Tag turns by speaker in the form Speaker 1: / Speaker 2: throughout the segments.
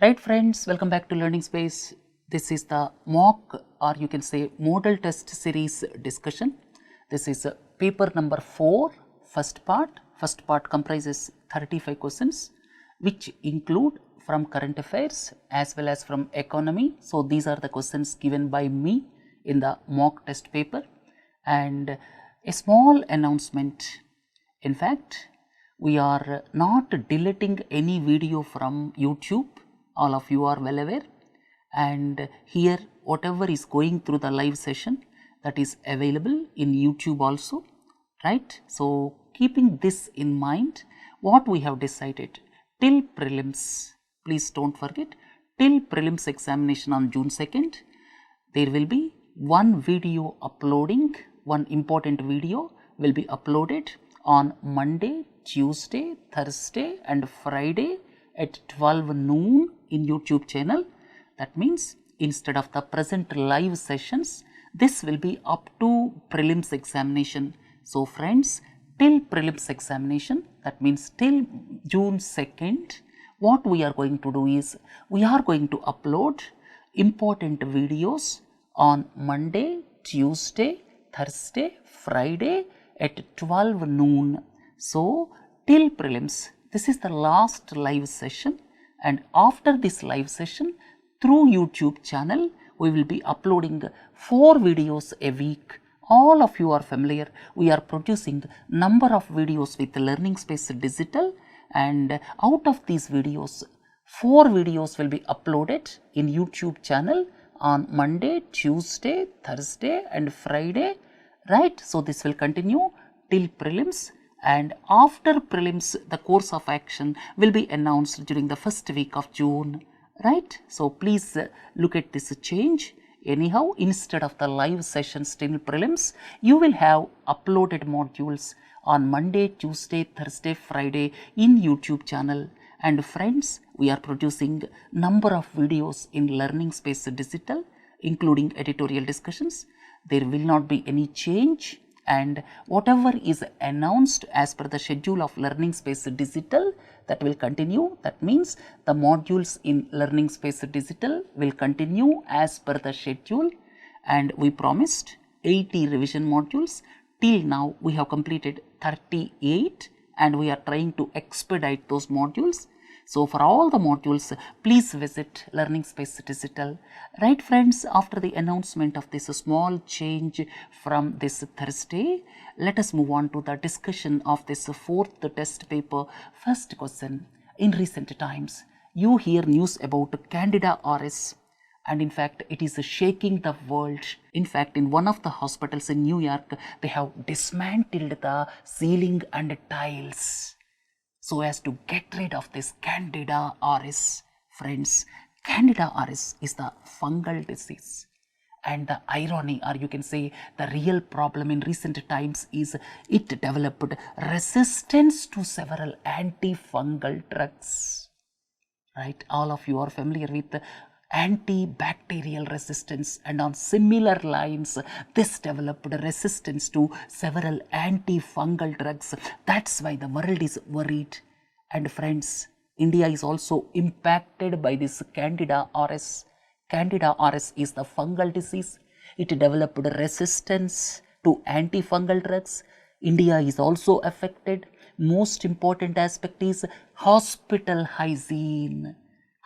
Speaker 1: Right friends, welcome back to Learning Space. This is the mock or you can say model test series discussion. This is paper number 4, first part. First part comprises 35 questions which include from current affairs as well as from economy. So these are the questions given by me in the mock test paper. And a small announcement. In fact, we are not deleting any video from YouTube. All of you are well aware, and here whatever is going through the live session, that is available in YouTube also, right? So keeping this in mind, what we have decided till prelims, please don't forget, till prelims examination on June 2nd, there will be one video uploading, one important video will be uploaded on Monday, Tuesday, Thursday and Friday at 12 noon in YouTube channel. That means instead of the present live sessions, this will be up to prelims examination. So friends, till prelims examination, that means till June 2nd, what we are going to do is, we are going to upload important videos on Monday, Tuesday, Thursday, Friday at 12 noon. So till prelims, this is the last live session, and after this live session through YouTube channel, we will be uploading 4 videos a week. All of you are familiar, we are producing number of videos with Learning Space Digital, and out of these videos, 4 videos will be uploaded in YouTube channel on Monday, Tuesday, Thursday and Friday, right? So this will continue till prelims. And after prelims, the course of action will be announced during the first week of June, right? So please look at this change. Anyhow, instead of the live sessions till prelims, you will have uploaded modules on Monday, Tuesday, Thursday, Friday in YouTube channel. And friends, we are producing number of videos in Learning Space Digital, including editorial discussions. There will not be any change, and whatever is announced as per the schedule of Learning Space Digital, that will continue. That means the modules in Learning Space Digital will continue as per the schedule, and we promised 80 revision modules. Till now we have completed 38 and we are trying to expedite those modules. So for all the modules, please visit Learning Space Digital. Right friends, after the announcement of this small change from this Thursday, let us move on to the discussion of this 4th test paper. First question, in recent times, you hear news about Candida RS, and in fact, it is shaking the world. In fact, in one of the hospitals in New York, they have dismantled the ceiling and tiles so as to get rid of this Candida RS. Friends, Candida RS is the fungal disease, and the irony, or you can say the real problem in recent times, is it developed resistance to several antifungal drugs, right? All of you are familiar with antibacterial resistance, and on similar lines, this developed resistance to several antifungal drugs. That's why the world is worried. And friends, India is also impacted by this Candida RS. Candida RS is the fungal disease. It developed resistance to antifungal drugs. India is also affected. Most important aspect is hospital hygiene.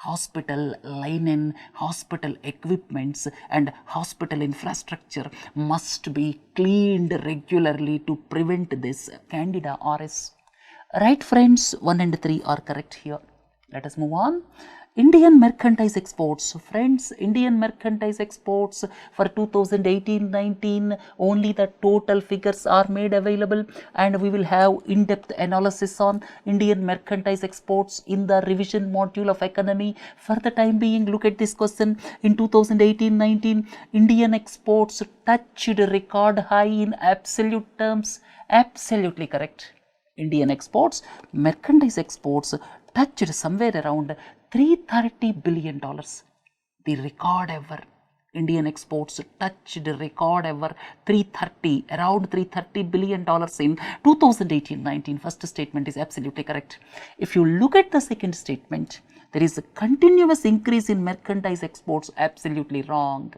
Speaker 1: Hospital linen, hospital equipments and hospital infrastructure must be cleaned regularly to prevent this Candida RS. Right friends, 1 and 3 are correct here. Let us move on. Indian merchandise exports. Friends, Indian merchandise exports for 2018-19, only the total figures are made available, and we will have in-depth analysis on Indian merchandise exports in the revision module of economy. For the time being, look at this question. In 2018-19, Indian exports touched record high in absolute terms. Absolutely correct. Indian exports, merchandise exports touched somewhere around $330 billion, the record ever. Indian exports touched record ever around $330 billion in 2018-19. First statement is absolutely correct. If you look at the second statement, there is a continuous increase in merchandise exports, absolutely wrong.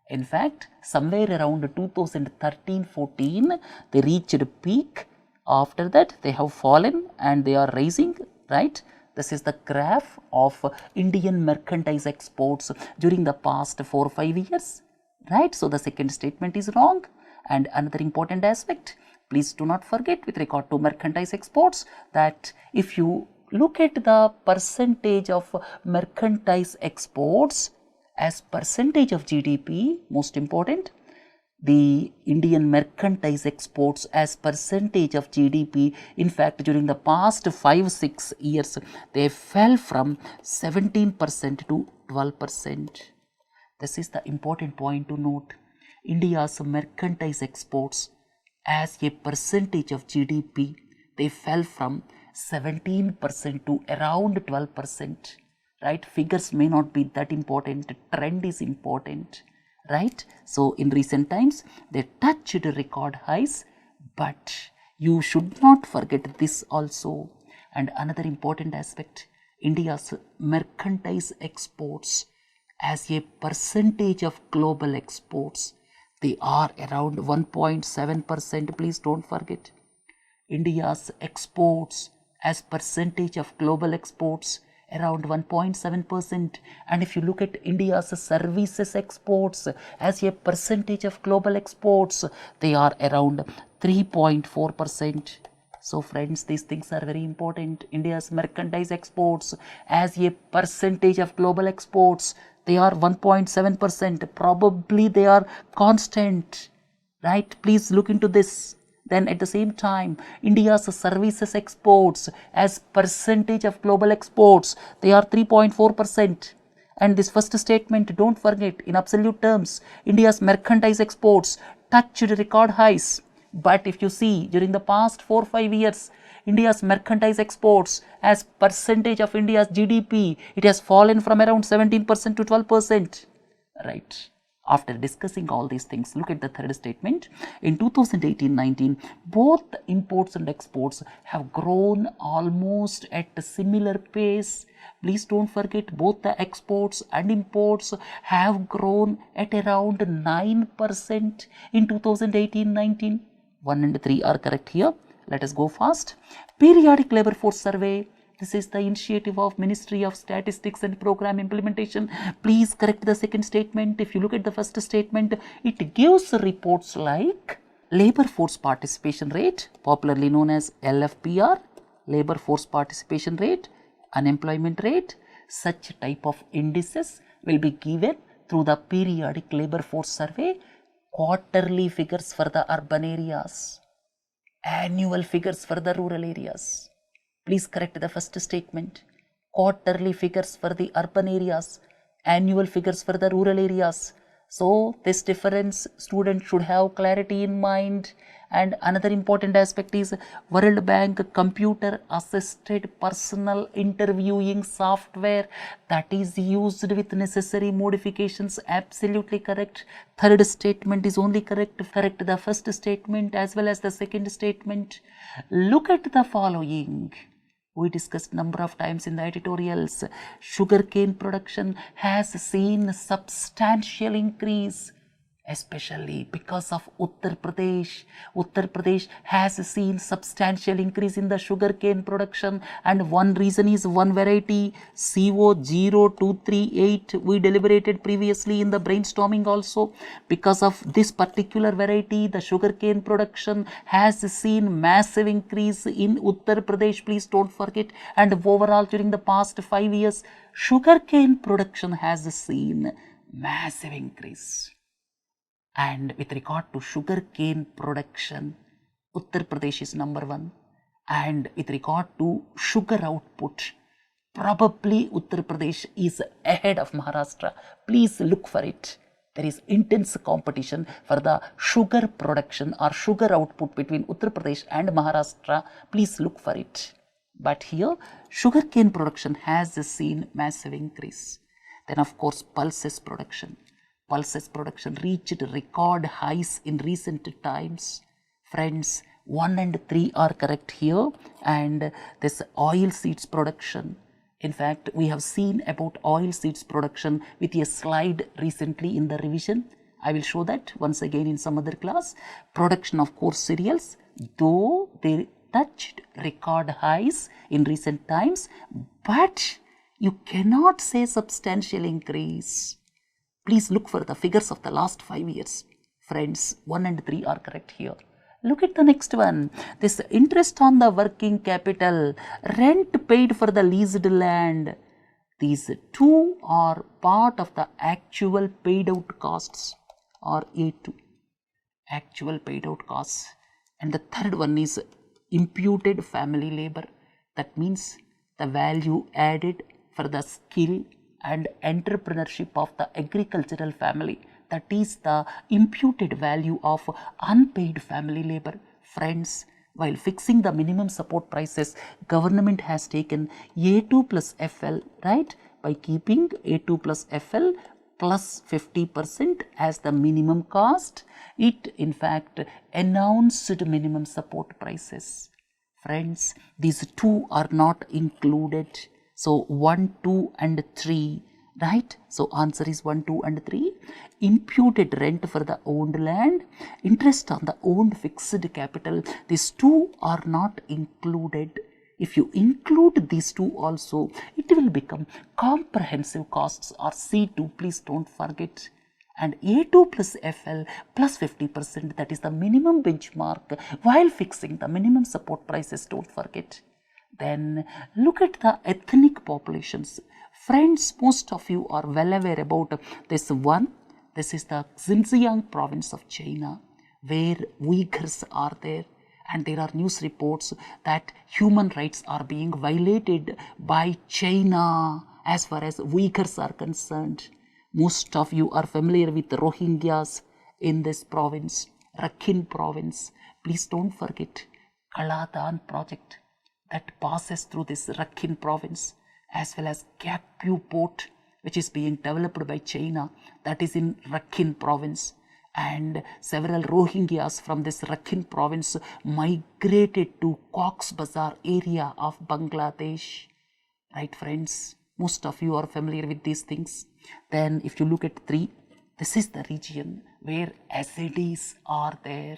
Speaker 1: In fact, somewhere around 2013-14, they reached a peak. After that, they have fallen and they are rising, right? This is the graph of Indian merchandise exports during the past 4 or 5 years, right? So, the second statement is wrong. And another important aspect, please do not forget with regard to merchandise exports, that if you look at the percentage of merchandise exports as percentage of GDP, most important, the Indian merchandise exports as percentage of GDP, in fact during the past 5-6 years, they fell from 17% to 12%. This is the important point to note. India's merchandise exports as a percentage of GDP, they fell from 17% to around 12%, right? Figures may not be that important, trend is important, right? So, in recent times, they touched record highs, but you should not forget this also. And another important aspect, India's merchandise exports as a percentage of global exports, they are around 1.7%, please don't forget. India's exports as percentage of global exports, around 1.7%, and if you look at India's services exports as a percentage of global exports, they are around 3.4%. So friends, these things are very important. India's merchandise exports as a percentage of global exports, they are 1.7%, probably they are constant, right? Please look into this. Then at the same time, India's services exports as percentage of global exports, they are 3.4%. And this first statement, don't forget, in absolute terms, India's merchandise exports touched record highs. But if you see, during the past 4 or 5 years, India's merchandise exports as percentage of India's GDP, it has fallen from around 17% to 12%, right? After discussing all these things, look at the third statement. In 2018-19, both imports and exports have grown almost at a similar pace. Please don't forget, both the exports and imports have grown at around 9% in 2018-19. 1 and 3 are correct here. Let us go fast. Periodic labor force survey. This is the initiative of Ministry of Statistics and Program Implementation. Please correct the second statement. If you look at the first statement, it gives reports like labor force participation rate, popularly known as LFPR, labor force participation rate, unemployment rate. Such type of indices will be given through the periodic labor force survey. Quarterly figures for the urban areas, annual figures for the rural areas. Please correct the first statement. Quarterly figures for the urban areas, annual figures for the rural areas. So, this difference students should have clarity in mind. And another important aspect is World Bank computer assisted personal interviewing software that is used with necessary modifications. Absolutely correct. Third statement is only correct. Correct the first statement as well as the second statement. Look at the following. We discussed number of times in the editorials. Sugarcane production has seen substantial increase, especially because of Uttar Pradesh. Uttar Pradesh has seen substantial increase in the sugarcane production, and one reason is one variety CO0238. We deliberated previously in the brainstorming also. Because of this particular variety, the sugarcane production has seen massive increase in Uttar Pradesh. Please don't forget. And overall, during the past 5 years, sugarcane production has seen massive increase. And with regard to sugarcane production, Uttar Pradesh is number 1. And with regard to sugar output, probably Uttar Pradesh is ahead of Maharashtra. Please look for it. There is intense competition for the sugar production or sugar output between Uttar Pradesh and Maharashtra. Please look for it. But here, sugarcane production has seen massive increase. Then of course, pulses production. pulses production reached record highs in recent times. Friends, 1 and 3 are correct here, and this oil seeds production. In fact, we have seen about oil seeds production with a slide recently in the revision. I will show that once again in some other class. Production of coarse cereals, though they touched record highs in recent times, but you cannot say substantial increase. Please look for the figures of the last 5 years. Friends, 1 and 3 are correct here. Look at the next one. This interest on the working capital, rent paid for the leased land. These two are part of the actual paid out costs, or A2, actual paid out costs. And the third one is imputed family labor. That means the value added for the skill and entrepreneurship of the agricultural family. That is the imputed value of unpaid family labor. Friends, while fixing the minimum support prices, government has taken A2 plus FL, right? By keeping A2 plus FL plus 50% as the minimum cost, it in fact announced minimum support prices. Friends, these two are not included. So 1, 2 and 3. Right? So answer is 1, 2 and 3. Imputed rent for the owned land, interest on the owned fixed capital, these two are not included. If you include these two also, it will become comprehensive costs, or C2, please don't forget. And A2 plus FL plus 50%, that is the minimum benchmark while fixing the minimum support prices, don't forget. Then look at the ethnic populations. Friends, most of you are well aware about this one. This is the Xinjiang province of China, where Uyghurs are there, and there are news reports that human rights are being violated by China as far as Uyghurs are concerned. Most of you are familiar with the Rohingyas in this province, Rakhine province. Please don't forget Kaladan project that passes through this Rakhine province, as well as Gapyu port, which is being developed by China, that is in Rakhine province. And several Rohingyas from this Rakhine province migrated to Cox's Bazar area of Bangladesh. Right, friends? Most of you are familiar with these things. Then if you look at 3, this is the region where Yazidis are there.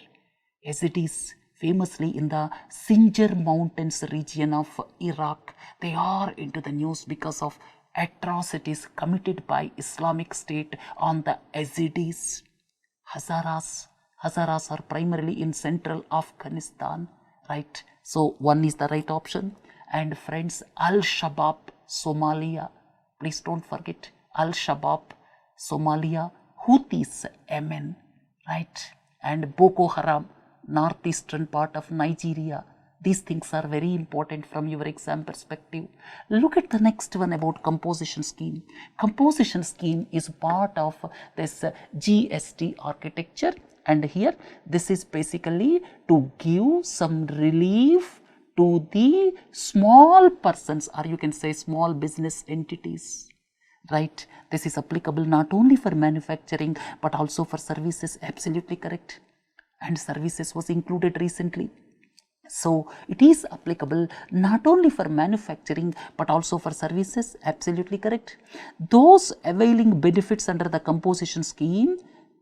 Speaker 1: Yazidis, famously in the Sinjar Mountains region of Iraq. They are into the news because of atrocities committed by Islamic State on the Yazidis. Hazaras are primarily in central Afghanistan, right? So 1 is the right option. And friends, Al-Shabaab, Somalia. Please don't forget Al-Shabaab, Somalia, Houthis, Yemen, right? And Boko Haram, northeastern part of Nigeria. These things are very important from your exam perspective. Look at the next one about composition scheme. Composition scheme is part of this GST architecture, and here this is basically to give some relief to the small persons, or you can say small business entities. Right? This is applicable not only for manufacturing but also for services. Absolutely correct. And services was included recently. So it is applicable not only for manufacturing but also for services. Absolutely correct. Those availing benefits under the composition scheme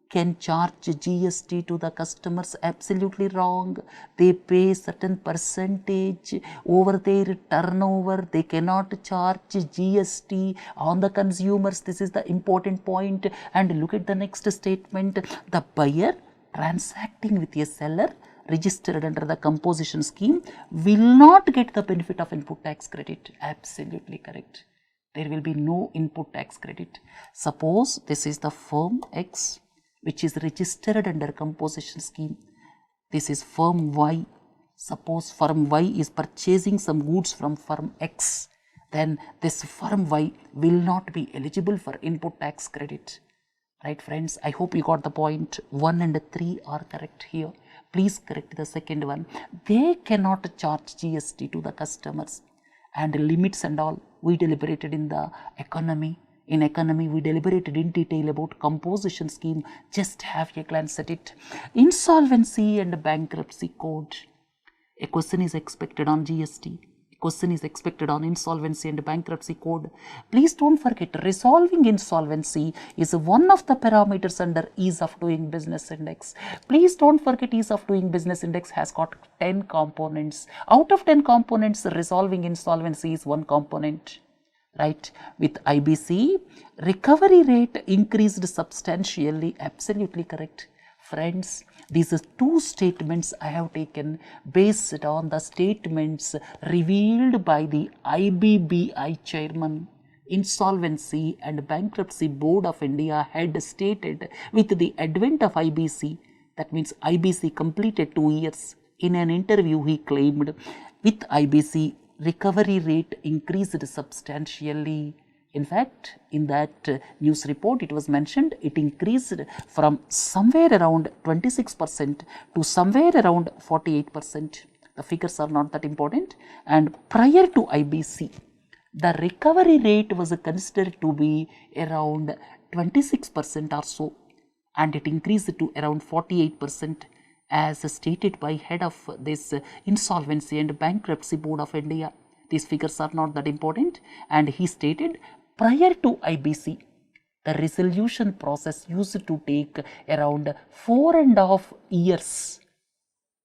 Speaker 1: can charge GST to the customers. Absolutely wrong. They pay certain percentage over their turnover. They cannot charge GST on the consumers. This is the important point. And look at the next statement. The buyer transacting with a seller registered under the composition scheme will not get the benefit of input tax credit. Absolutely correct. There will be no input tax credit. Suppose this is the firm X which is registered under composition scheme. This is firm Y. Suppose firm Y is purchasing some goods from firm X. Then this firm Y will not be eligible for input tax credit. Right, friends? I hope you got the point. 1 and 3 are correct here. Please correct the second one. They cannot charge GST to the customers. And limits and all, we deliberated in the economy In economy, we deliberated in detail about composition scheme. Just have a glance at it. Insolvency and bankruptcy code. A question is expected on GST. A question is expected on insolvency and bankruptcy code. Please don't forget, resolving insolvency is one of the parameters under ease of doing business index. Please don't forget, ease of doing business index has got 10 components. Out of 10 components, resolving insolvency is one component. Right? With IBC, recovery rate increased substantially. Absolutely correct. Friends, these are two statements I have taken based on the statements revealed by the IBBI chairman. Insolvency and Bankruptcy Board of India had stated with the advent of IBC, that means IBC completed 2 years. In an interview, he claimed with IBC, recovery rate increased substantially. In fact, in that news report, it was mentioned it increased from somewhere around 26% to somewhere around 48%. The figures are not that important. And prior to IBC, the recovery rate was considered to be around 26% or so, and it increased to around 48%. As stated by head of this Insolvency and Bankruptcy Board of India. These figures are not that important, and he stated prior to IBC, the resolution process used to take around 4.5 years,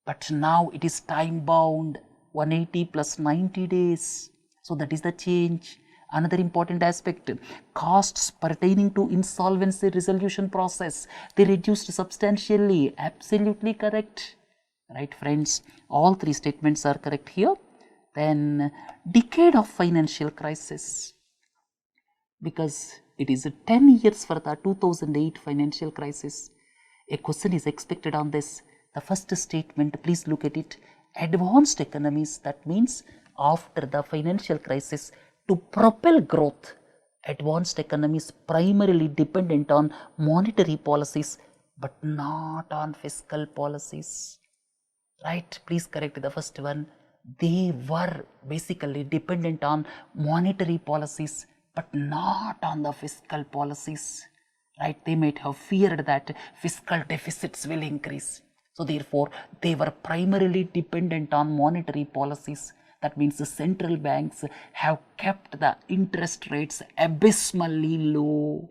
Speaker 1: but now it is time bound, 180 plus 90 days. So that is the change. Another important aspect, costs pertaining to insolvency resolution process, they reduced substantially. Absolutely correct. Right, friends? All three statements are correct here. Then, decade of financial crisis, because it is 10 years for the 2008 financial crisis. A question is expected on this. The first statement, please look at it. Advanced economies, that means after the financial crisis, to propel growth, advanced economies primarily dependent on monetary policies, but not on fiscal policies. Right? Please correct the first one. They were basically dependent on monetary policies, but not on the fiscal policies. Right? They might have feared that fiscal deficits will increase. So therefore, they were primarily dependent on monetary policies. That means the central banks have kept the interest rates abysmally low.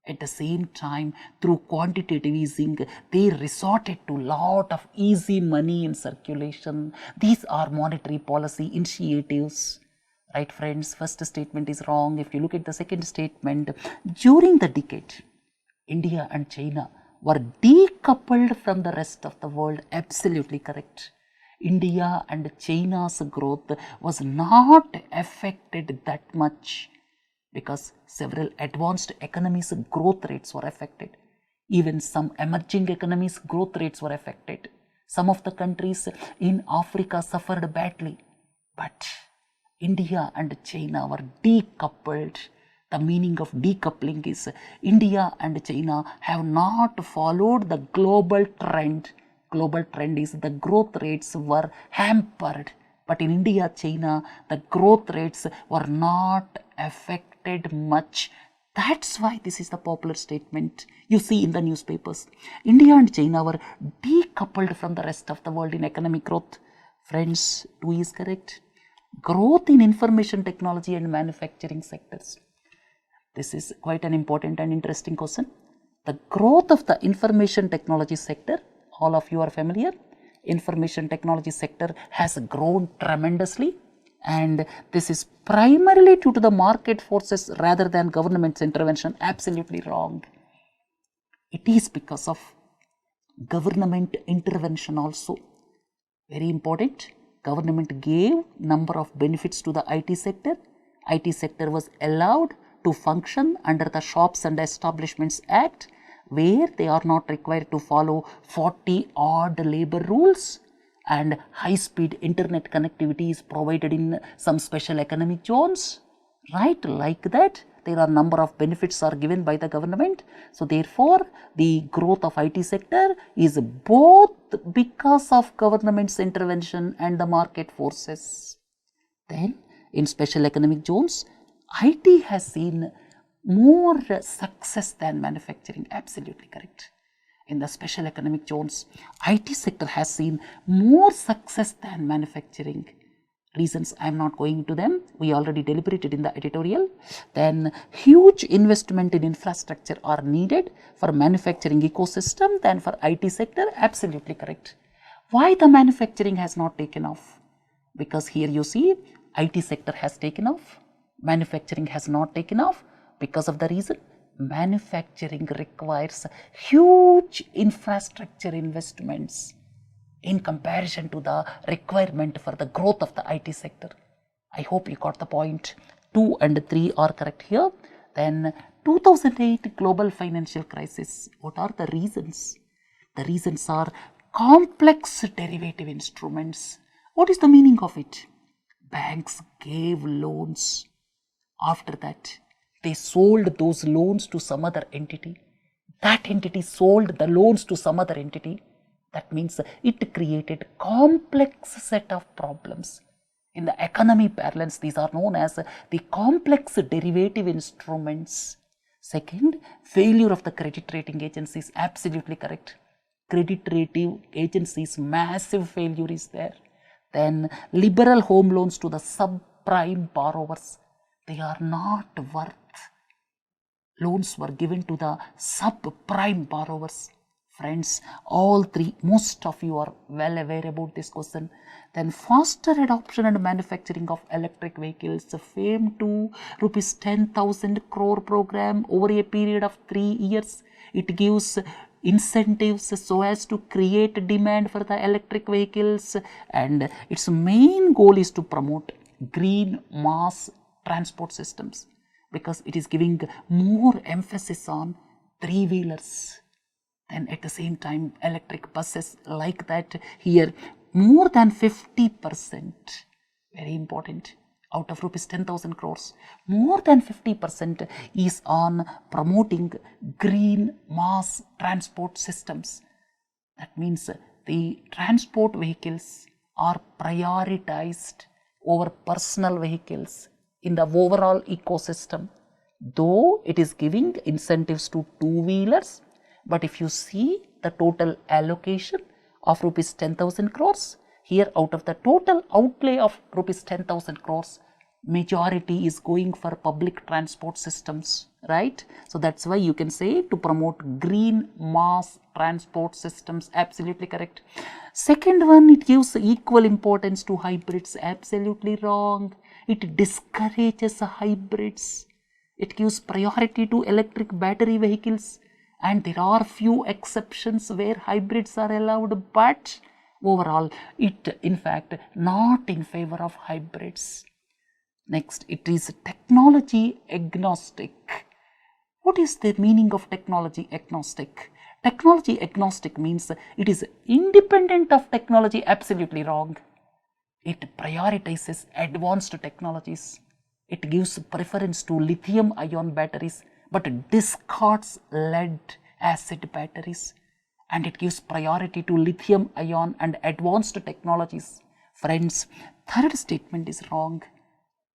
Speaker 1: At the same time, through quantitative easing, they resorted to lot of easy money in circulation. These are monetary policy initiatives. Right, friends? First statement is wrong. If you look at the second statement, during the decade, India and China were decoupled from the rest of the world. Absolutely correct. India and China's growth was not affected that much because several advanced economies' growth rates were affected. Even some emerging economies' growth rates were affected. Some of the countries in Africa suffered badly, but India and China were decoupled. The meaning of decoupling is India and China have not followed the global trend. Global trend is the growth rates were hampered, but in India, China, the growth rates were not affected much. That's why this is the popular statement you see in the newspapers. India and China were decoupled from the rest of the world in economic growth. Friends, 2 is correct. Growth in information technology and manufacturing sectors. This is quite an important and interesting question. The growth of the information technology sector, all of you are familiar, information technology sector has grown tremendously, and this is primarily due to the market forces rather than government's intervention. Absolutely wrong. It is because of government intervention also. Very important. Government gave number of benefits to the IT sector. IT sector was allowed to function under the Shops and Establishments Act, where they are not required to follow 40 odd labor rules, and high-speed internet connectivity is provided in some special economic zones. Right, like that, there are number of benefits are given by the government. So therefore, the growth of IT sector is both because of government's intervention and the market forces. Then, in special economic zones, IT has seen more success than manufacturing. Absolutely correct. In the special economic zones, IT sector has seen more success than manufacturing. Reasons I am not going into them, we already deliberated in the editorial. Then huge investment in infrastructure are needed for manufacturing ecosystem than for IT sector. Absolutely correct. Why the manufacturing has not taken off? Because here you see IT sector has taken off, manufacturing has not taken off because of the reason manufacturing requires huge infrastructure investments in comparison to the requirement for the growth of the IT sector. I hope you got the point. 2 and 3 are correct here. Then 2008 global financial crisis. What are the reasons? The reasons are complex derivative instruments. What is the meaning of it? Banks gave loans. After that, they sold those loans to some other entity. That entity sold the loans to some other entity. That means it created complex set of problems. In the economy parlance, these are known as the complex derivative instruments. Second, failure of the credit rating agencies. Absolutely correct. Credit rating agencies, massive failure is there. Then liberal home loans to the subprime borrowers. They are not worth. Loans were given to the subprime borrowers. Friends, all three, most of you are well aware about this question. Then faster adoption and manufacturing of electric vehicles, FAME 2 rupees 10,000 crore program over a period of 3 years. It gives incentives so as to create demand for the electric vehicles, and its main goal is to promote green mass transport systems because it is giving more emphasis on three-wheelers. And at the same time, electric buses like that here, more than 50%, very important, out of rupees 10,000 crores, more than 50% is on promoting green mass transport systems. That means the transport vehicles are prioritized over personal vehicles in the overall ecosystem. Though it is giving incentives to two-wheelers, but if you see the total allocation of rupees 10,000 crores, here out of the total outlay of rupees 10,000 crores, majority is going for public transport systems, right? So that's why you can say to promote green mass transport systems. Absolutely correct. Second one, it gives equal importance to hybrids. Absolutely wrong. It discourages hybrids. It gives priority to electric battery vehicles. And there are few exceptions where hybrids are allowed, but overall it in fact not in favor of hybrids. Next, it is technology agnostic. What is the meaning of technology agnostic? Technology agnostic means it is independent of technology. Absolutely wrong. It prioritizes advanced technologies. It gives preference to lithium ion batteries, but discards lead acid batteries, and it gives priority to lithium ion and advanced technologies. Friends, third statement is wrong,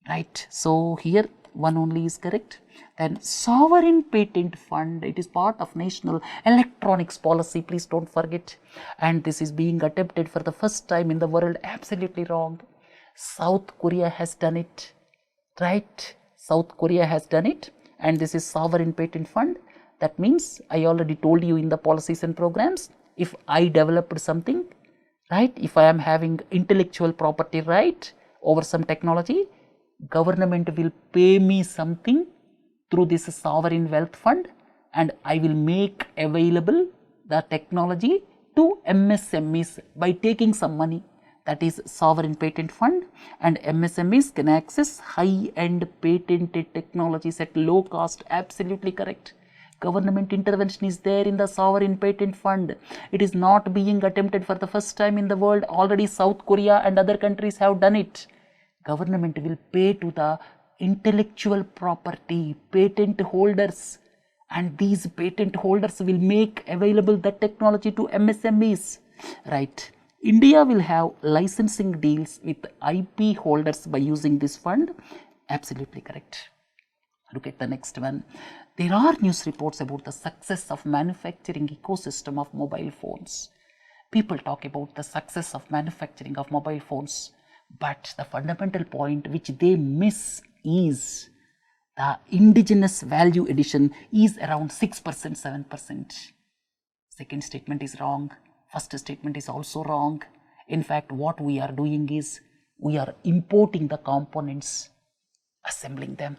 Speaker 1: right? So here one only is correct. Then sovereign patent fund, it is part of national electronics policy, please don't forget, and this is being attempted for the first time in the world. Absolutely wrong. South Korea has done it, right? South Korea has done it, and this is sovereign patent fund. That means I already told you in the policies and programs, if I developed something, right, if I am having intellectual property right over some technology, government will pay me something through this sovereign wealth fund, and I will make available the technology to MSMEs by taking some money. That is sovereign patent fund, and MSMEs can access high-end patented technologies at low cost. Absolutely correct. Government intervention is there in the sovereign patent fund. It is not being attempted for the first time in the world. Already South Korea and other countries have done it. Government will pay to the intellectual property patent holders, and these patent holders will make available the technology to MSMEs, right? India will have licensing deals with IP holders by using this fund. Absolutely correct. Look at the next one. There are news reports about the success of manufacturing ecosystem of mobile phones. People talk about the success of manufacturing of mobile phones, but the fundamental point which they miss is the indigenous value addition is around 6%, 7%. Second statement is wrong. First statement is also wrong. In fact, what we are doing is we are importing the components, assembling them,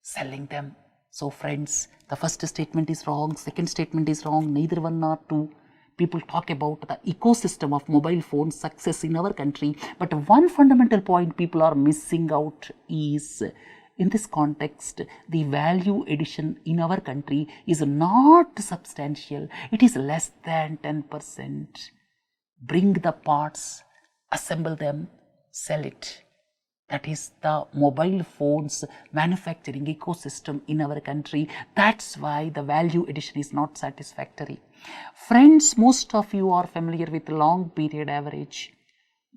Speaker 1: selling them. So friends, the first statement is wrong, second statement is wrong, neither one nor two. People talk about the ecosystem of mobile phone success in our country, but one fundamental point people are missing out is, in this context, the value addition in our country is not substantial. It is less than 10%. Bring the parts, assemble them, sell it. That is the mobile phones manufacturing ecosystem in our country. That's why the value addition is not satisfactory. Friends, most of you are familiar with long period average.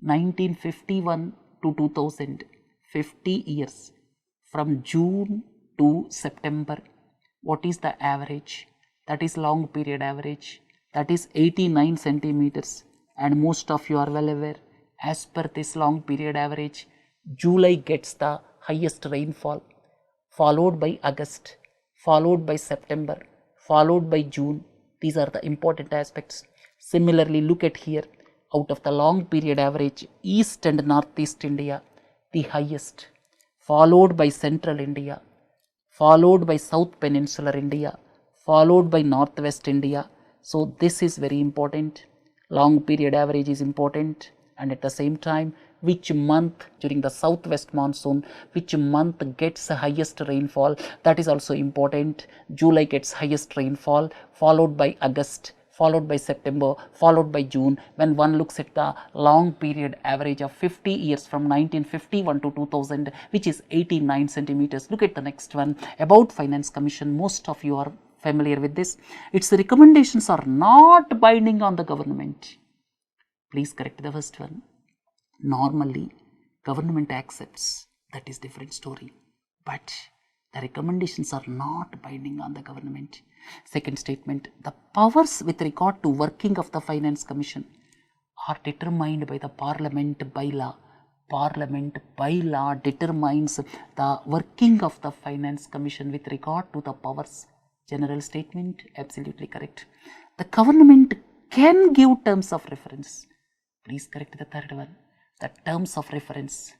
Speaker 1: 1951 to 2000, 50 years. From June to September, what is the average? That is long period average. That is 89 centimeters. And most of you are well aware, as per this long period average, July gets the highest rainfall, followed by August, followed by September, followed by June. These are the important aspects. Similarly, look at here, out of the long period average, East and Northeast India, the highest, followed by Central India, followed by South Peninsular India, followed by Northwest India. So this is very important. Long period average is important, and at the same time, which month during the southwest monsoon, which month gets the highest rainfall, that is also important. July gets highest rainfall, followed by August, followed by September, followed by June. When one looks at the long period average of 50 years from 1951 to 2000, which is 89 centimeters. Look at the next one. About Finance Commission, most of you are familiar with this. Its recommendations are not binding on the government. Please correct the first one. Normally, government accepts, that is different story. But the recommendations are not binding on the government. Second statement, the powers with regard to working of the Finance Commission are determined by the Parliament by law. Parliament by law determines the working of the Finance Commission with regard to the powers. General statement, absolutely correct. The government can give terms of reference. Please correct the third one. The terms of reference,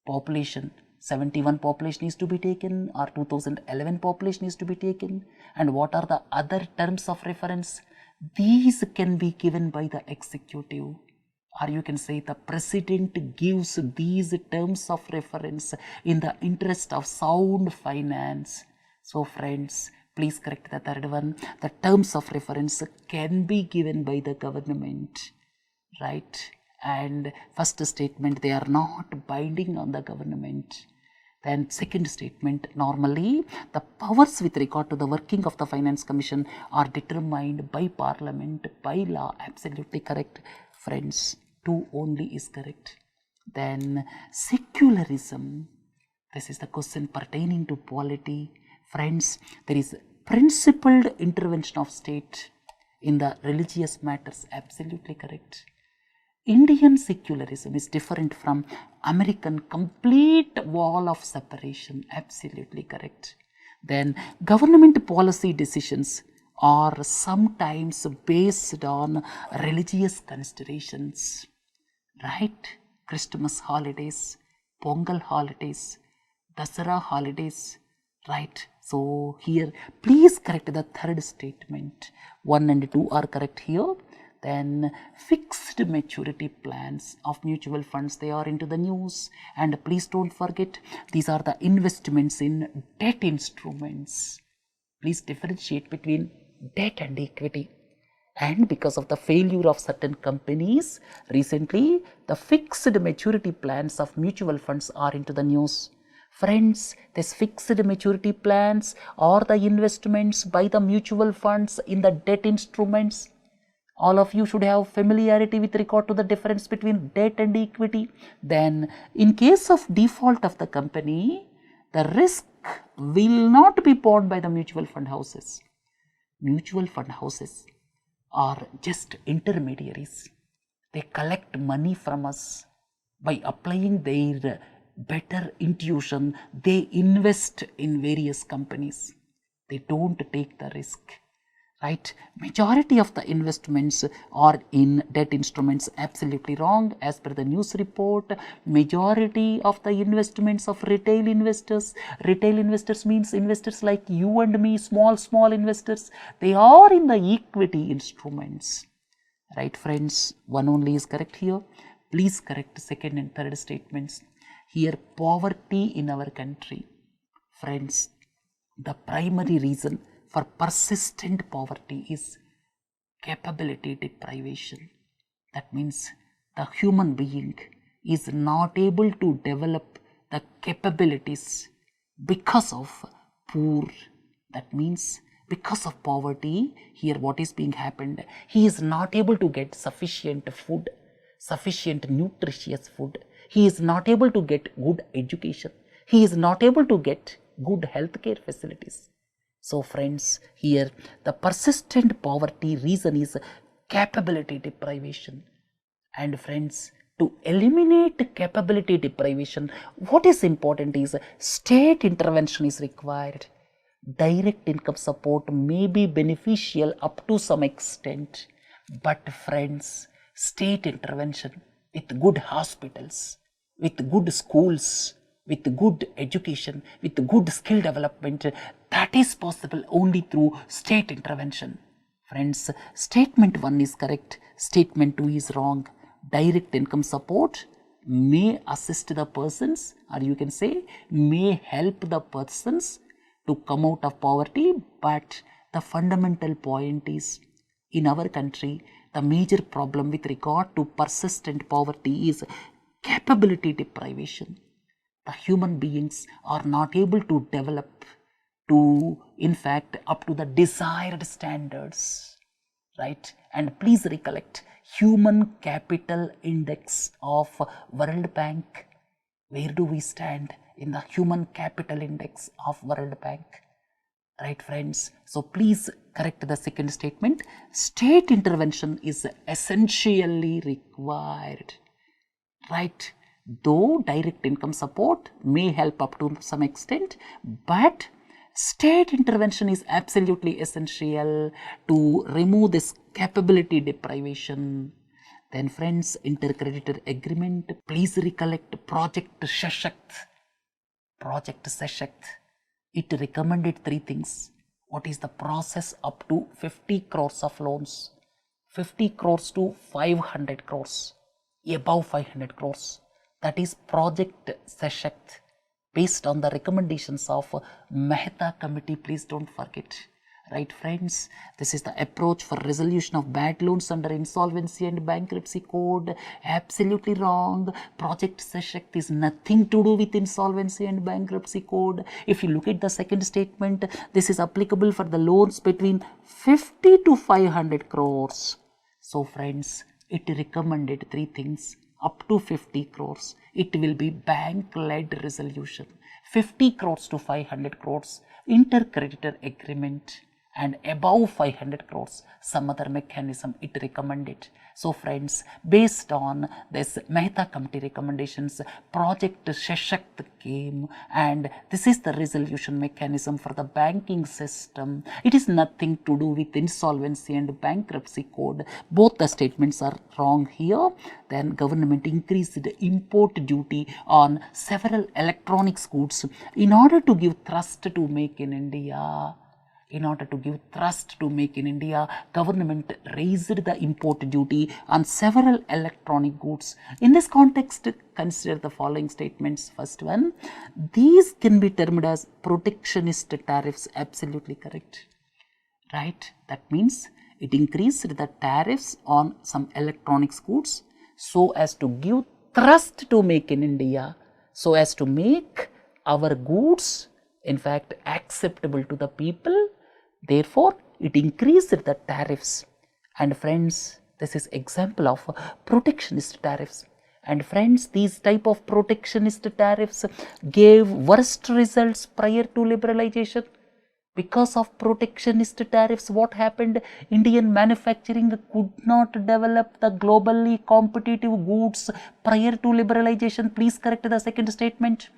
Speaker 1: population, 71 population is to be taken or 2011 population is to be taken, and what are the other terms of reference? These can be given by the executive, or you can say the president gives these terms of reference in the interest of sound finance. So friends, please correct the third one. The terms of reference can be given by the government, right? And first statement, they are not binding on the government. Then second statement, normally the powers with regard to the working of the Finance Commission are determined by Parliament, by law. Absolutely correct. Friends, 2 only is correct. Then secularism, this is the question pertaining to polity. Friends, there is principled intervention of state in the religious matters. Absolutely correct. Indian secularism is different from American complete wall of separation. Absolutely correct. Then government policy decisions are sometimes based on religious considerations, right? Christmas holidays, Pongal holidays, Dasara holidays, right? So here, please correct the third statement. 1 and 2 are correct here. Then fixed maturity plans of mutual funds, they are into the news. And please don't forget, these are the investments in debt instruments. Please differentiate between debt and equity. And because of the failure of certain companies, recently the fixed maturity plans of mutual funds are into the news. Friends, these fixed maturity plans are the investments by the mutual funds in the debt instruments. All of you should have familiarity with regard to the difference between debt and equity. Then, in case of default of the company, the risk will not be borne by the mutual fund houses. Mutual fund houses are just intermediaries. They collect money from us by applying their better intuition. They invest in various companies. They don't take the risk. Right? Majority of the investments are in debt instruments. Absolutely wrong. As per the news report, majority of the investments of retail investors means investors like you and me, small investors, they are in the equity instruments. Right, friends? One only is correct here. Please correct second and third statements. Here, poverty in our country. Friends, the primary reason for persistent poverty is capability deprivation. That means the human being is not able to develop the capabilities because of poor. That means because of poverty, here what is being happened, he is not able to get sufficient food, sufficient nutritious food. He is not able to get good education. He is not able to get good healthcare facilities. So friends, here the persistent poverty reason is capability deprivation. And friends, to eliminate capability deprivation, what is important is state intervention is required. Direct income support may be beneficial up to some extent, but friends, state intervention with good hospitals, with good schools, with good education, with good skill development, that is possible only through state intervention. Friends, statement 1 is correct, statement 2 is wrong. Direct income support may assist the persons, or you can say may help the persons to come out of poverty, but the fundamental point is, in our country, the major problem with regard to persistent poverty is capability deprivation. The human beings are not able to develop to, in fact, up to the desired standards, right? And please recollect, human capital index of World Bank, where do we stand in the human capital index of World Bank? Right, friends? So please correct the second statement. State intervention is essentially required, right? Though direct income support may help up to some extent, but state intervention is absolutely essential to remove this capability deprivation. Then friends, intercreditor agreement, please recollect Project Sashakt. Project Sashakt, it recommended 3 things. What is the process up to 50 crores of loans? 50 crores to 500 crores, above 500 crores. That is Project Sashakt, based on the recommendations of Mehta Committee. Please don't forget. Right, friends? This is the approach for resolution of bad loans under Insolvency and Bankruptcy Code. Absolutely wrong. Project Sashakt is nothing to do with Insolvency and Bankruptcy Code. If you look at the second statement, this is applicable for the loans between 50 to 500 crores. So, friends, it recommended 3 things. Up to 50 crores, it will be bank-led resolution. 50 crores to 500 crores, intercreditor agreement, and above 500 crores, some other mechanism it recommended. So friends, based on this Mehta Committee recommendations, Project Sashakt came, and this is the resolution mechanism for the banking system. It is nothing to do with Insolvency and Bankruptcy Code. Both the statements are wrong here. Then government increased the import duty on several electronics goods in order to give thrust to Make in India. In order to give thrust to Make in India, government raised the import duty on several electronic goods. In this context, consider the following statements. First one, these can be termed as protectionist tariffs. Absolutely correct. Right? That means it increased the tariffs on some electronics goods so as to give thrust to Make in India, so as to make our goods, in fact, acceptable to the people. Therefore, it increased the tariffs. And friends, this is example of protectionist tariffs. And friends, these type of protectionist tariffs gave worst results prior to liberalization. Because of protectionist tariffs, what happened? Indian manufacturing could not develop the globally competitive goods prior to liberalization. Please correct the second statement.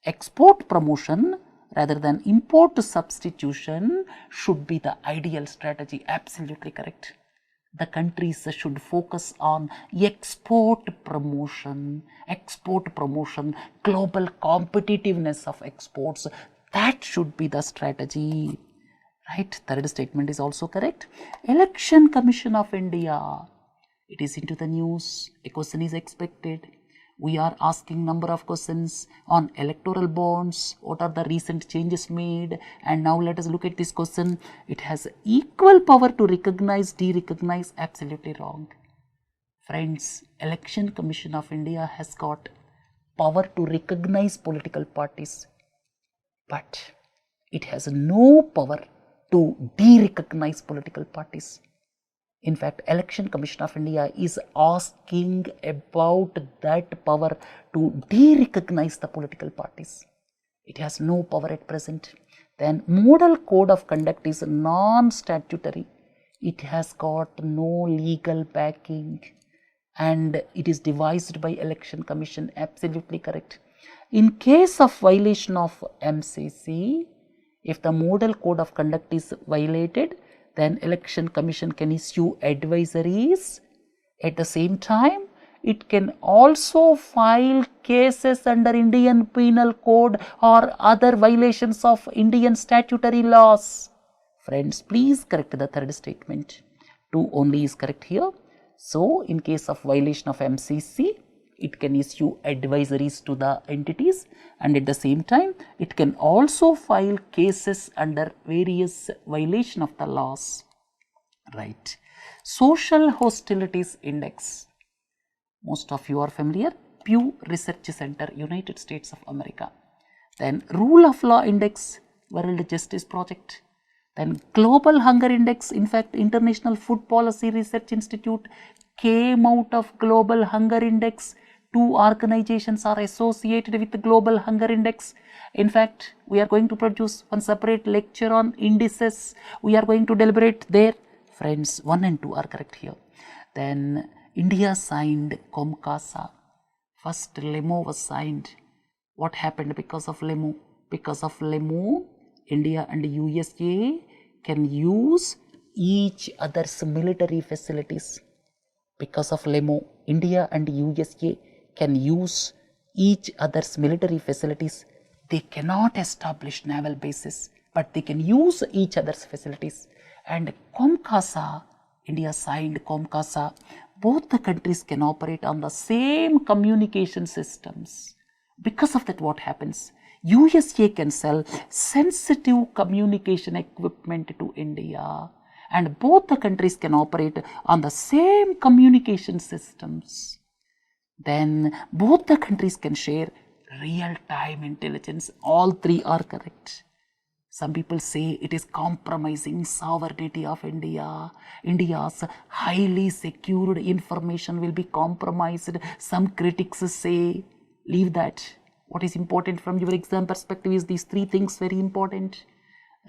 Speaker 1: Export promotion rather than import substitution should be the ideal strategy. Absolutely correct. The countries should focus on export promotion, global competitiveness of exports. That should be the strategy, right? Third statement is also correct. Election Commission of India, it is into the news. A question is expected. We are asking number of questions on electoral bonds. What are the recent changes made? And now let us look at this question. It has equal power to recognize, de-recognize. Absolutely wrong. Friends, Election Commission of India has got power to recognize political parties, but it has no power to de-recognize political parties. In fact, Election Commission of India is asking about that power to de-recognize the political parties. It has no power at present. Then Model Code of Conduct is non-statutory. It has got no legal backing and it is devised by Election Commission. Absolutely correct. In case of violation of MCC, if the Model Code of Conduct is violated, then Election Commission can issue advisories. At the same time, it can also file cases under Indian Penal Code or other violations of Indian statutory laws. Friends, please correct the third statement. 2 only is correct here. So, in case of violation of MCC, it can issue advisories to the entities, and at the same time it can also file cases under various violation of the laws, right? Social Hostilities Index, most of you are familiar. Pew Research Center, United States of America. Then Rule of Law Index, World Justice Project. Then Global Hunger Index, in fact International Food Policy Research Institute came out of Global Hunger Index. 2 organizations are associated with the Global Hunger Index. In fact, we are going to produce one separate lecture on indices. We are going to deliberate there. Friends, 1 and 2 are correct here. Then India signed COMCASA. First LEMO was signed. What happened because of LEMO? Because of LEMO, India and USA can use each other's military facilities. Because of LEMO, India and USA can use each other's military facilities. They cannot establish naval bases, but they can use each other's facilities. And COMCASA, India signed COMCASA. Both the countries can operate on the same communication systems. Because of that, what happens? USA can sell sensitive communication equipment to India, and both the countries can operate on the same communication systems. Then both the countries can share real-time intelligence. All 3 are correct. Some people say it is compromising sovereignty of India. India's highly secured information will be compromised. Some critics say, leave that. What is important from your exam perspective is these 3 things very important.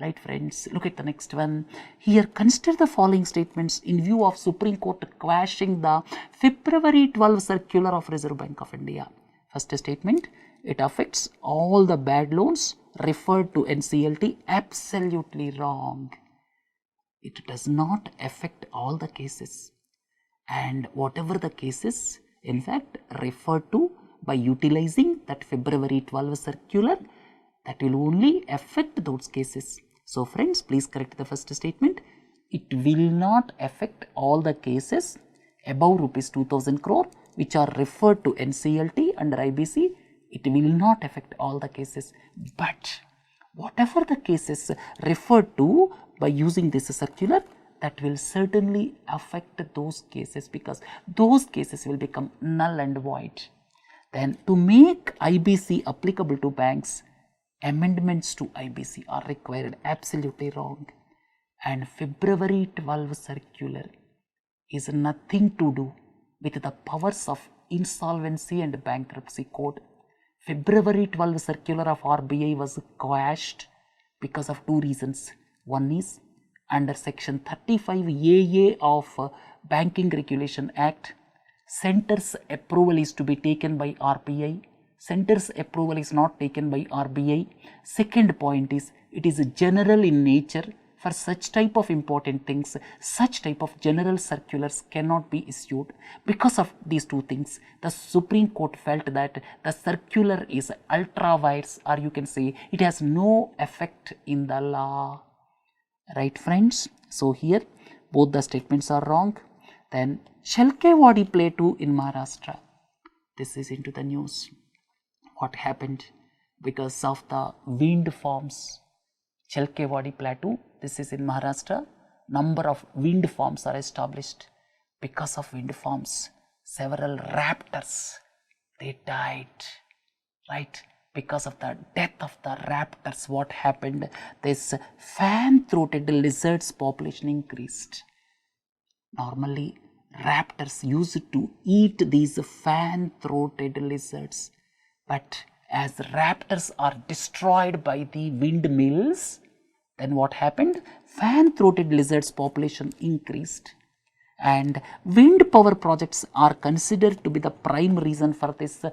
Speaker 1: Right, friends, look at the next one. Here, consider the following statements in view of Supreme Court quashing the February 12 circular of Reserve Bank of India. First statement, it affects all the bad loans referred to NCLT. Absolutely wrong. It does not affect all the cases. And whatever the cases, in fact, referred to by utilizing that February 12 circular, that will only affect those cases. So friends, please correct the first statement. It will not affect all the cases above rupees 2000 crore which are referred to NCLT under IBC. It will not affect all the cases. But whatever the cases referred to by using this circular, that will certainly affect those cases, because those cases will become null and void. Then to make IBC applicable to banks, amendments to IBC are required. Absolutely wrong. And February 12 circular is nothing to do with the powers of Insolvency and Bankruptcy Code. February 12 circular of RBI was quashed because of two reasons. One is under section 35 AA of Banking Regulation Act, center's approval is to be taken by RBI. Center's approval is not taken by RBI. Second point is, it is general in nature. For such type of important things, such type of general circulars cannot be issued. Because of these two things, the Supreme Court felt that the circular is ultra vires, or you can say it has no effect in the law. Right, friends? So here both the statements are wrong. Then Chalkewadi Plateau in Maharashtra. This is into the news. What happened? Because of the wind farms. Chalkewadi Plateau, this is in Maharashtra. Number of wind farms are established. Because of wind farms, several raptors, they died. Right? Because of the death of the raptors, what happened? This fan-throated lizards population increased. Normally, raptors used to eat these fan-throated lizards. But as raptors are destroyed by the windmills, then what happened? Fan-throated lizards population increased. And wind power projects are considered to be the prime reason for this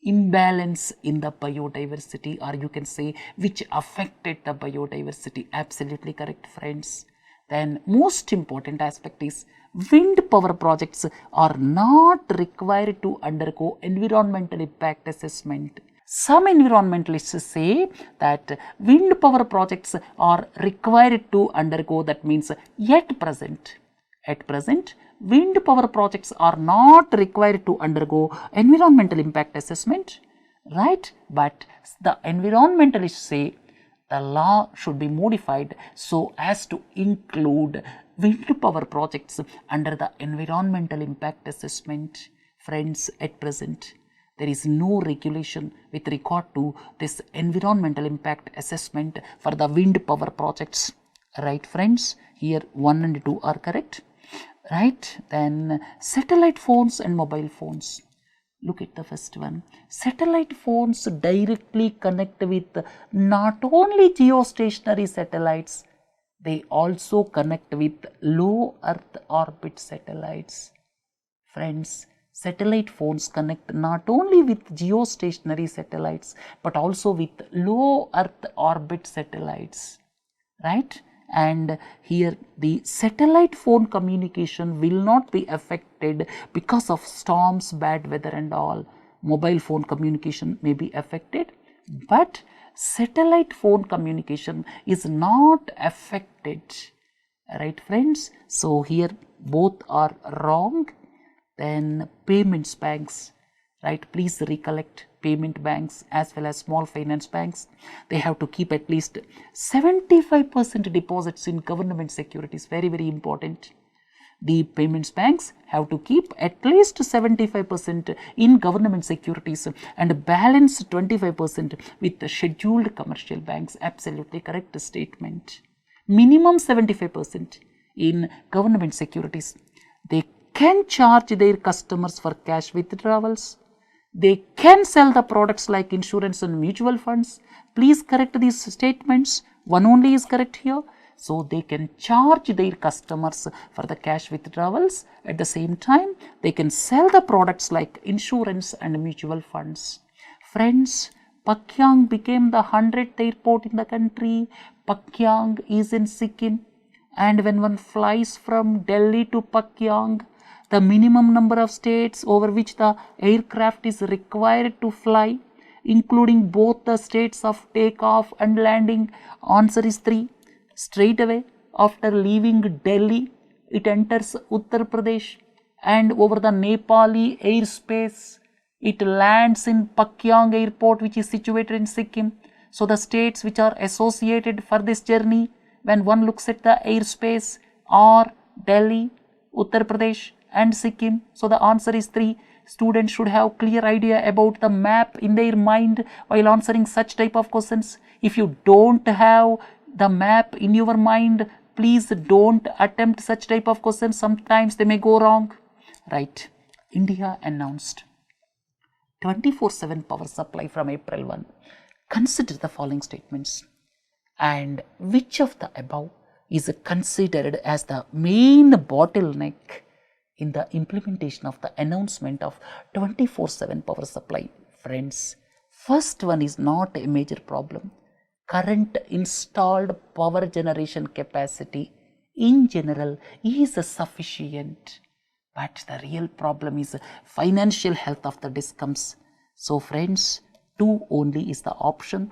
Speaker 1: imbalance in the biodiversity, or you can say which affected the biodiversity. Absolutely correct, friends. Then most important aspect is wind power projects are not required to undergo environmental impact assessment. Some environmentalists say that wind power projects are required to undergo, that means at present, wind power projects are not required to undergo environmental impact assessment, right? But the environmentalists say the law should be modified so as to include wind power projects under the environmental impact assessment. Friends, at present, there is no regulation with regard to this environmental impact assessment for the wind power projects. Right, friends? Here 1 and 2 are correct. Right? Then satellite phones and mobile phones. Look at the first one. Satellite phones directly connect with not only geostationary satellites, they also connect with low Earth orbit satellites. Friends, satellite phones connect not only with geostationary satellites but also with low Earth orbit satellites. Right? And here the satellite phone communication will not be affected because of storms, bad weather and all. Mobile phone communication may be affected, but satellite phone communication is not affected. Right, friends? So here both are wrong. Then payments banks, right? Please recollect, payment banks as well as small finance banks, they have to keep at least 75% deposits in government securities. Very, very important. The payments banks have to keep at least 75% in government securities and balance 25% with the scheduled commercial banks. Absolutely correct statement. Minimum 75% in government securities. They can charge their customers for cash withdrawals. They can sell the products like insurance and mutual funds. Please correct these statements. One only is correct here. So they can charge their customers for the cash withdrawals. At the same time, they can sell the products like insurance and mutual funds. Friends, Pakyang became the 100th airport in the country. Pakyang is in Sikkim. And when one flies from Delhi to Pakyang, the minimum number of states over which the aircraft is required to fly, including both the states of takeoff and landing, answer is 3. Straight away after leaving Delhi, it enters Uttar Pradesh, and over the Nepali airspace, it lands in Pakyang airport, which is situated in Sikkim. So the states which are associated for this journey, when one looks at the airspace, are Delhi, Uttar Pradesh and Sikkim. So the answer is 3. Students should have clear idea about the map in their mind while answering such type of questions. If you don't have the map in your mind, please don't attempt such type of questions. Sometimes they may go wrong. Right. India announced 24/7 power supply from April 1. Consider the following statements, and which of the above is considered as the main bottleneck in the implementation of the announcement of 24/7 power supply. Friends, first one is not a major problem. Current installed power generation capacity in general is sufficient, but the real problem is financial health of the DISCOMs. So friends, 2 only is the option.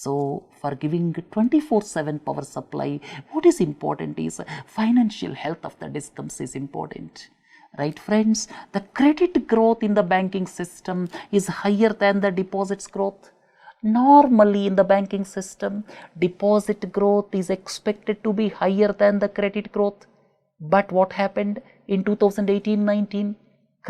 Speaker 1: So for giving 24/7 power supply, what is important is financial health of the DISCOMs is important. Right friends, the credit growth in the banking system is higher than the deposits growth. Normally in the banking system, deposit growth is expected to be higher than the credit growth. But what happened in 2018-19?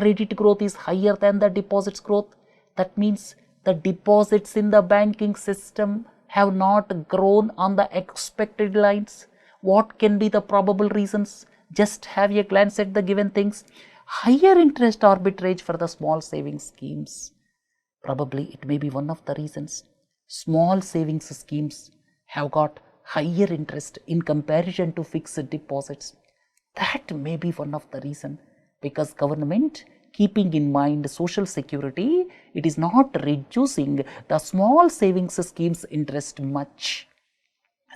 Speaker 1: Credit growth is higher than the deposits growth. That means the deposits in the banking system have not grown on the expected lines. What can be the probable reasons? Just have a glance at the given things. Higher interest arbitrage for the small savings schemes. Probably it may be one of the reasons. Small savings schemes have got higher interest in comparison to fixed deposits. That may be one of the reasons, because government, keeping in mind social security, it is not reducing the small savings schemes interest much.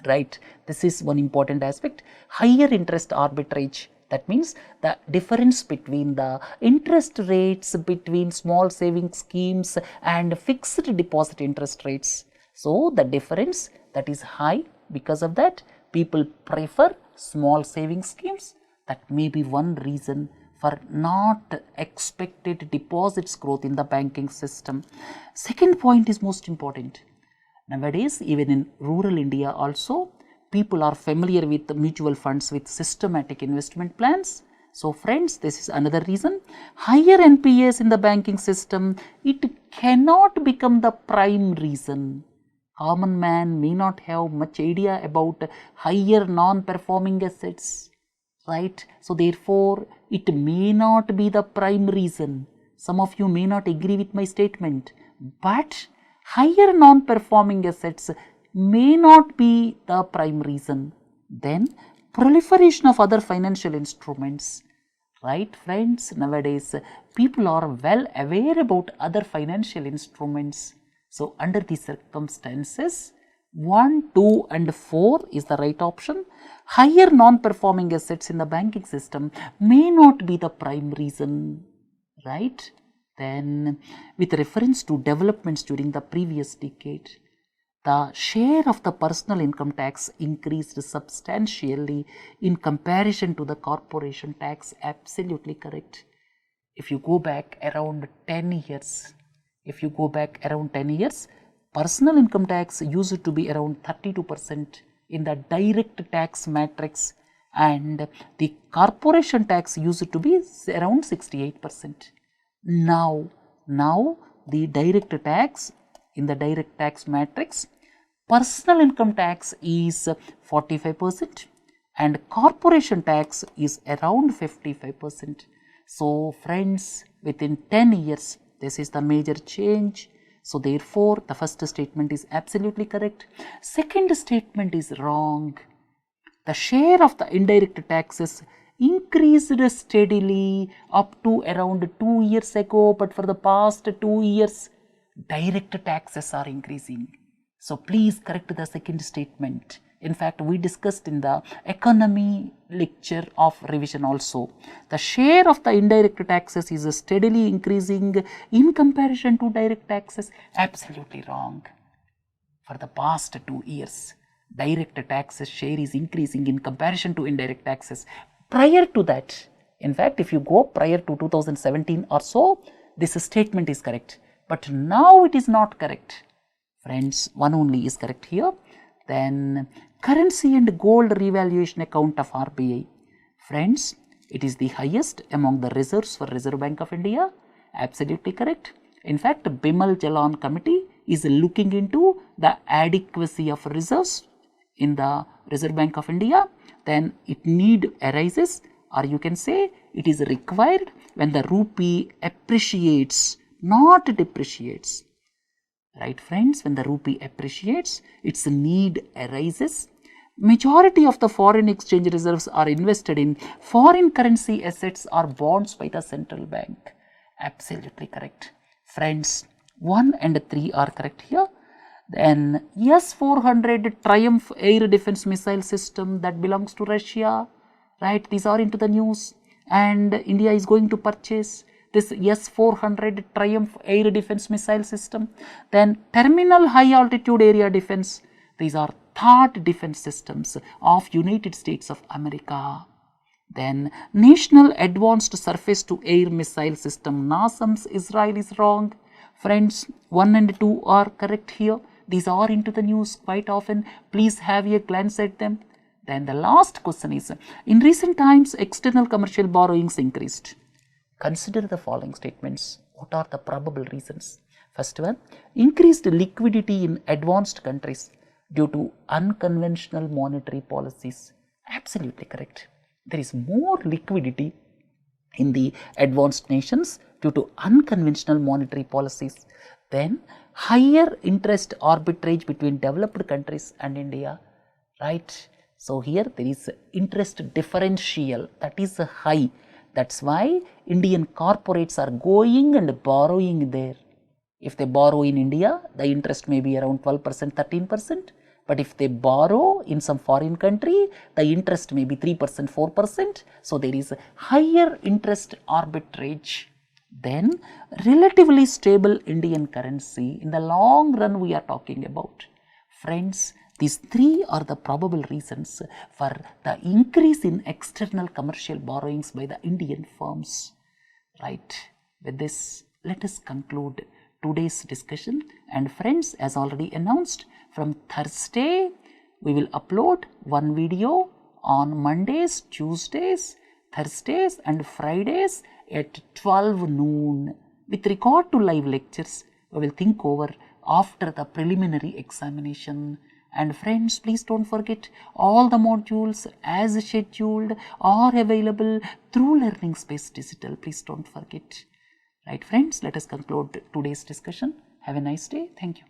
Speaker 1: Right, this is one important aspect. Higher interest arbitrage, that means the difference between the interest rates between small savings schemes and fixed deposit interest rates. So the difference that is high, because of that people prefer small savings schemes. That may be one reason for not expected deposits growth in the banking system. Second point is most important. Nowadays, even in rural India also, people are familiar with mutual funds with systematic investment plans. So friends, this is another reason. Higher NPAs in the banking system, it cannot become the prime reason. Common man may not have much idea about higher non-performing assets, right? So therefore, it may not be the prime reason. Some of you may not agree with my statement, but higher non-performing assets may not be the prime reason. Then proliferation of other financial instruments. Right friends, nowadays people are well aware about other financial instruments. So under these circumstances, 1, 2 and 4 is the right option. Higher non-performing assets in the banking system may not be the prime reason. Right? Then with reference to developments during the previous decade, the share of the personal income tax increased substantially in comparison to the corporation tax. Absolutely correct. If you go back around 10 years, personal income tax used to be around 32% in the direct tax matrix, and the corporation tax used to be around 68%. Now the direct tax, in the direct tax matrix, personal income tax is 45% and corporation tax is around 55%. So friends, within 10 years, this is the major change. So therefore, the first statement is absolutely correct. Second statement is wrong. The share of the indirect taxes increased steadily up to around 2 years ago, but for the past 2 years, direct taxes are increasing. So please correct the second statement. In fact, we discussed in the economy lecture of revision also. The share of the indirect taxes is steadily increasing in comparison to direct taxes. Absolutely wrong. For the past 2 years, direct taxes share is increasing in comparison to indirect taxes. Prior to that, in fact, if you go prior to 2017 or so, this statement is correct. But now it is not correct. Friends, one only is correct here. Then currency and gold revaluation account of RBI. Friends, it is the highest among the reserves for Reserve Bank of India. Absolutely correct. In fact, Bimal Jalan committee is looking into the adequacy of reserves in the Reserve Bank of India. Then it need arises or you can say it is required when the rupee appreciates, not depreciates. Right friends, when the rupee appreciates, its need arises. Majority of the foreign exchange reserves are invested in foreign currency assets or bonds by the central bank. Absolutely correct. Friends, 1 and 3 are correct here. Then S-400 Triumph air defense missile system that belongs to Russia, right? These are into the news, and India is going to purchase this S-400 Triumph air defense missile system. Then terminal high altitude area defense. These are third defense systems of United States of America. Then National Advanced Surface to Air Missile System, NASAMS, Israel is wrong. Friends, 1 and 2 are correct here. These are into the news quite often. Please have a glance at them. Then the last question is, in recent times, external commercial borrowings increased. Consider the following statements. What are the probable reasons? First one, increased liquidity in advanced countries due to unconventional monetary policies. Absolutely correct. There is more liquidity in the advanced nations due to unconventional monetary policies. Then higher interest arbitrage between developed countries and India, right? So here there is interest differential, that is high. That's why Indian corporates are going and borrowing there. If they borrow in India, the interest may be around 12%, 13%. But if they borrow in some foreign country, the interest may be 3%, 4%. So there is higher interest arbitrage. Then relatively stable Indian currency in the long run we are talking about. Friends, these 3 are the probable reasons for the increase in external commercial borrowings by the Indian firms. Right. With this, let us conclude today's discussion. And friends, as already announced, from Thursday, we will upload one video on Mondays, Tuesdays, Thursdays and Fridays at 12 noon. With regard to live lectures, we will think over after the preliminary examination. And friends, please don't forget, all the modules as scheduled are available through Learning Space Digital. Please don't forget. Right friends, let us conclude today's discussion. Have a nice day. Thank you.